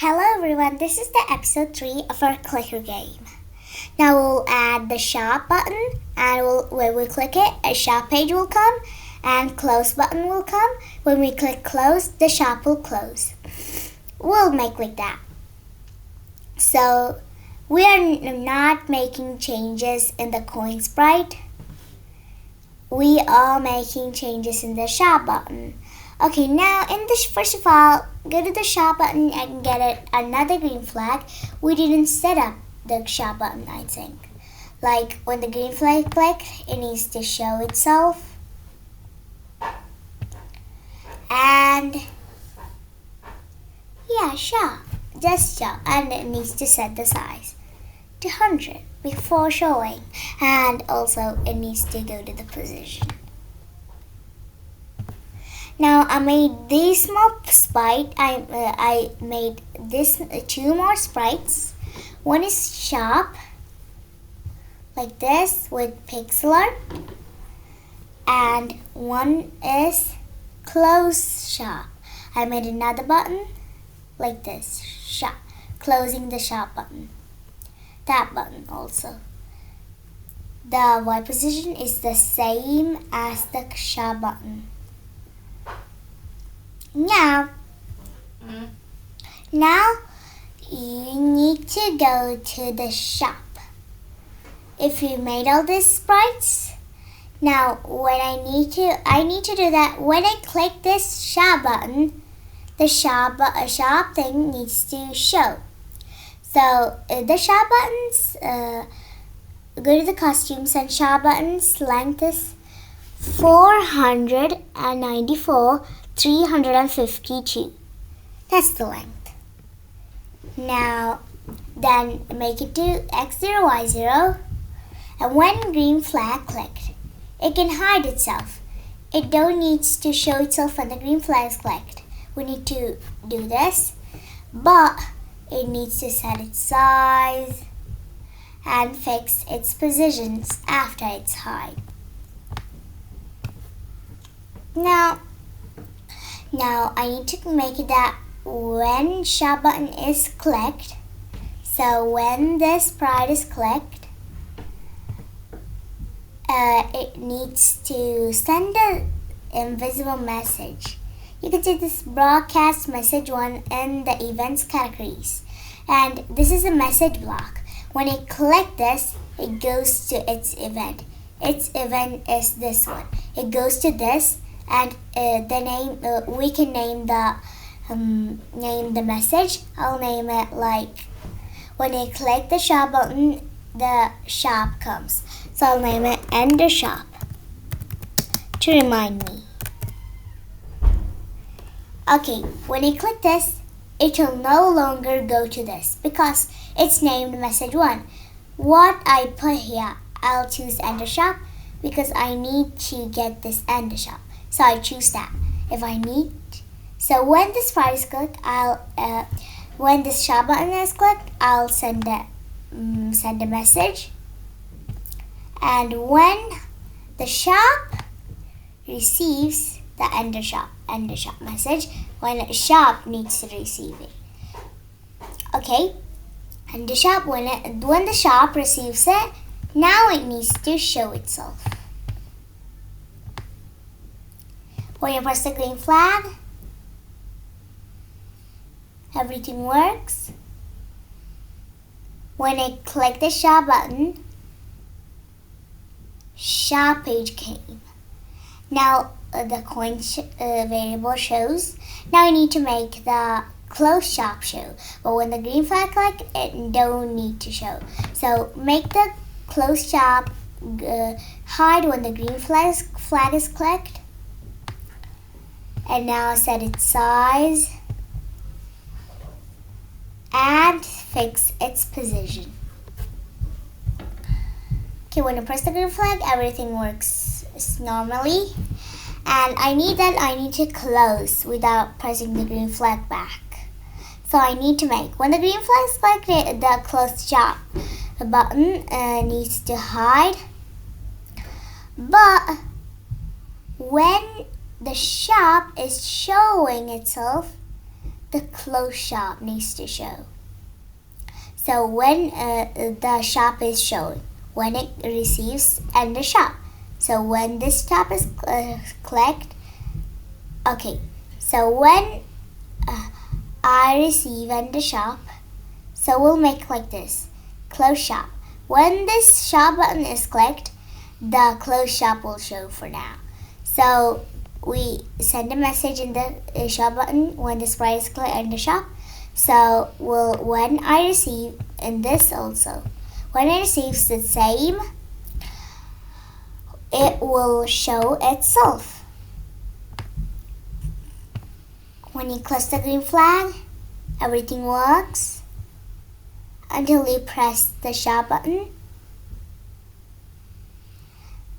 Hello everyone, this is the episode 3 of our clicker game. Now we'll add the shop button and when we click it, a shop page will come and close button will come. When we click close, the shop will close. We'll make like that. So we are not making changes in the coin sprite. We are making changes in the shop button. Okay, now first of all, go to the shop button and get another green flag. We didn't set up the shop button, I think. Like when the green flag click, it needs to show itself. And yeah, shop. Just shop. And it needs to set the size to 100 before showing. And also it needs to go to the position. Now I made this small sprite. I made this 2 more sprites. One is shop, like this with pixel art, and one is close shop. I made another button like this, shop, closing the shop button. That button also. The Y position is the same as the shop button. Now you need to go to the shop. If you made all these sprites, now when I need to do that. When I click this shop button, the shop thing needs to show. So the shop buttons, go to the costumes and shop buttons. Length is 494. 352. That's the length. Now, then make it to X0, Y0. And when green flag clicked, it can hide itself. It don't need to show itself when the green flag is clicked. We need to do this, but it needs to set its size and fix its positions after it's hide. Now I need to make it that when shop button is clicked, so when this sprite is clicked, it needs to send an invisible message. You can see this broadcast message one in the events categories, and this is a message block. When it click this, it goes to its event. Its event is this one. It goes to this. And the name we can name the message. I'll name it like when you click the shop button, the shop comes. So I'll name it End the Shop to remind me. Okay, when you click this, it will no longer go to this because it's named message 1. What I put here, I'll choose End the Shop because I need to get this End the Shop. So I choose that if I need. So when this sprite is clicked, when this shop button is clicked, I'll send a message. And when the shop receives the end the shop message, when the shop needs to receive it. Okay, and the shop when the shop receives it, now it needs to show itself. When you press the green flag, everything works. When I click the shop button, shop page came. Now the coin variable shows. Now I need to make the close shop show. But when the green flag click, it don't need to show. So make the close shop hide when the green flag is clicked. And now set its size and fix its position. Okay, when you press the green flag, everything works normally. And I need to close without pressing the green flag back. So I need to make, when the green flag is clicked, the close shop button needs to hide. But when the shop is showing itself, the close shop needs to show. So when the shop is showing, when it receives and the shop. So when this shop is clicked, okay. So when I receive and the shop, so we'll make like this, close shop. When this shop button is clicked, the close shop will show for now. So we send a message in the shop button when the sprite is clicked in the shop. So when I receive in this also, when it receives the same, it will show itself. When you click the green flag, everything works until you press the shop button.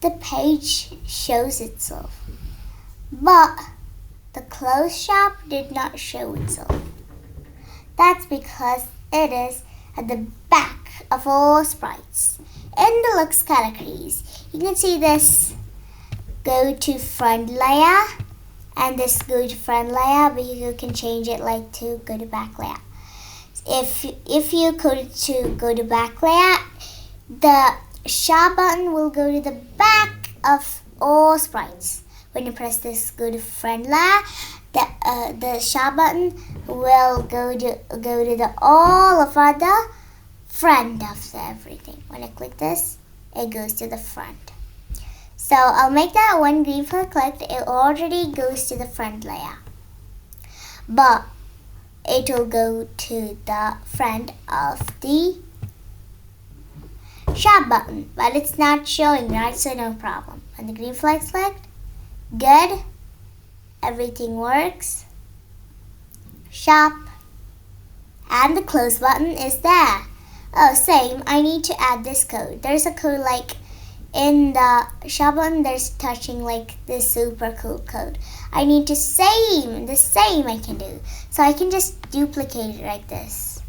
The page shows itself, but the close shop did not show itself. That's because it is at the back of all sprites. In the looks categories, you can see this go to front layer and this go to front layer, but you can change it like to go to back layer. If you go to back layer, the shop button will go to the back of all sprites. When you press this go to front layer, the shop button will go to the all of the front of everything. When I click this, it goes to the front. So I'll make that one green flag clicked, it already goes to the front layer, but it will go to the front of the shop button, but it's not showing, right? So no problem. And the green flag clicked, good, everything works. Shop, and the close button is there. Oh, same, I need to add this code. There's a code like in the shop button, there's touching like this super cool code. I need to the same I can do. So I can just duplicate it like this.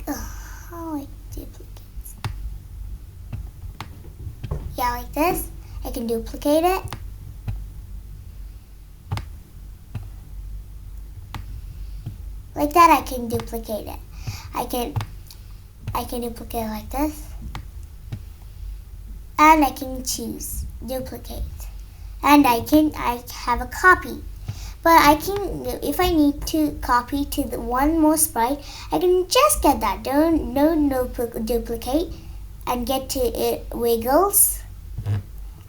How I duplicate? Yeah, like this. I can duplicate it. Like that, I can duplicate it. I can duplicate it like this. And I can choose duplicate. And I have a copy. But I can, if I need to copy to the one more sprite, I can just get that. No duplicate, and get to it wiggles.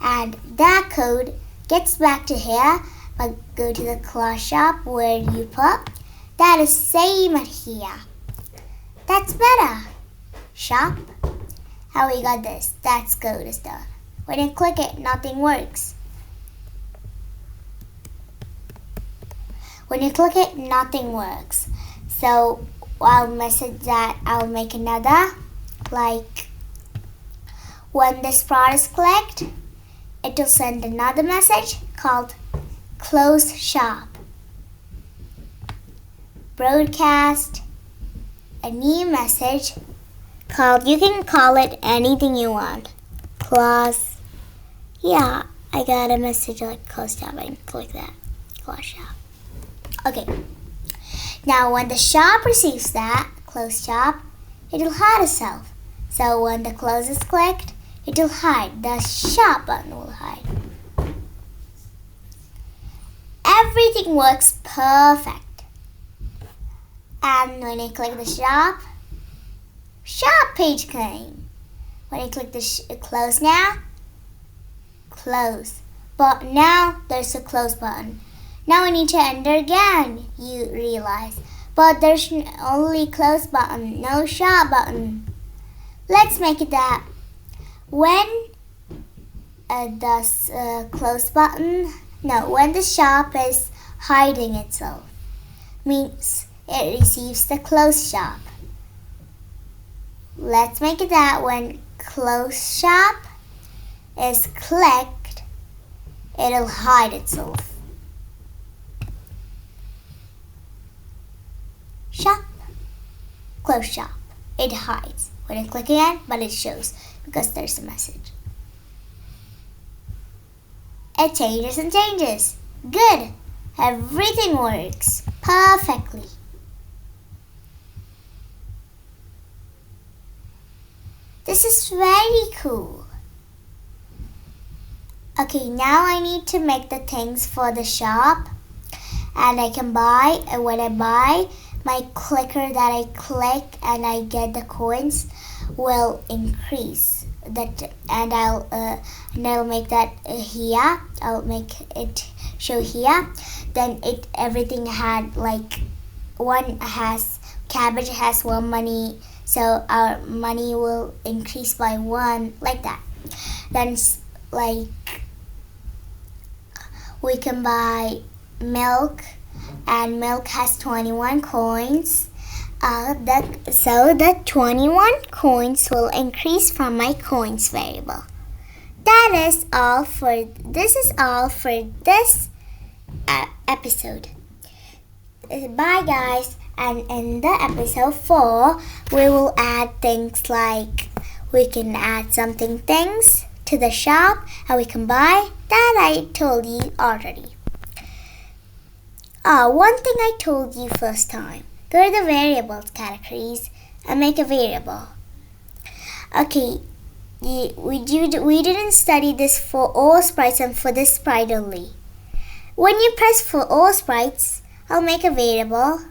And that code gets back to here, but go to the class shop where you put. That is same at here. That's better. Shop. How we got this? That's code is done. When you click it, nothing works. When you click it, nothing works. So I'll message that. I'll make another. Like when this part is clicked, it will send another message called close shop. Broadcast a new message called, you can call it anything you want. Class. Yeah, I got a message like close shop. I can click that. Close shop. Okay. Now when the shop receives that, close shop, it'll hide itself. So when the close is clicked, it'll hide. The shop button will hide. Everything works perfect. And when I click the shop page came. When I click the close now, close. But now there's a close button. Now I need to enter again, you realize. But there's only close button, no shop button. Let's make it that. When the close button, no, when the shop is hiding itself, means it receives the close shop. Let's make it that when close shop is clicked, it'll hide itself. Shop, close shop. It hides. When I click again, but it shows because there's a message. It changes and changes. Good. everything works perfectly. This is very cool. Okay, now I need to make the things for the shop. And I can buy, and when I buy, my clicker that I click and I get the coins will increase. And I'll make that here. I'll make it show here. Then everything had like cabbage has 1 money, so our money will increase by 1 like that. Then like we can buy milk, and milk has 21 coins. So the 21 coins will increase from my coins variable. This is all for this episode. Bye guys, and in the episode 4 we will add things like we can add things to the shop and we can buy that I told you already. One thing I told you first time. Go to the variables categories and make a variable. Okay, we didn't study this for all sprites and for this sprite only. When you press for all sprites, I'll make a variable.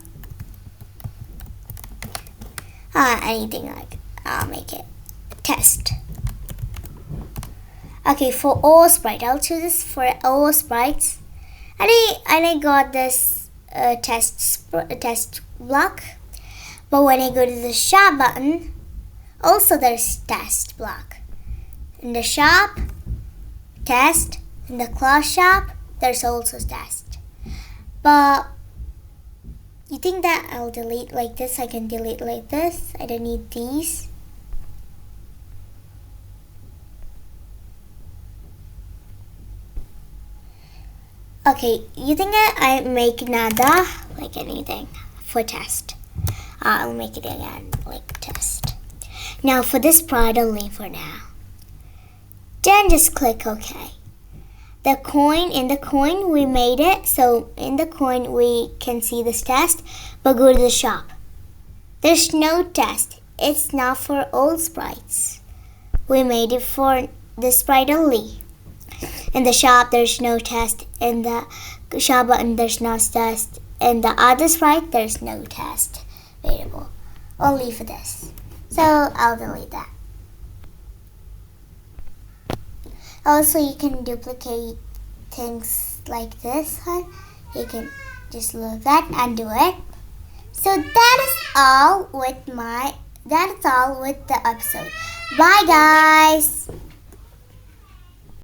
Anything like, I'll make it test. Okay, for all sprite, I'll choose this for all sprites. And I got this test block. But when I go to the shop button, also there's test block. In the shop, test. In the cloth shop, there's also test. But you think that I'll delete like this? I can delete like this. I don't need these. Okay, you think I make nada like anything for test? I'll make it again like test. Now for this part only for now. Then just click OK. In the coin we made it, so in the coin we can see this test, but go to the shop. There's no test. It's not for all sprites. We made it for the sprite only. In the shop, there's no test. In the shop button, there's no test. In the other sprite, there's no test variable. Only for this. So I'll delete that. Also, you can duplicate things like this one. You can just look that and do it. So that is all with the episode. Bye guys.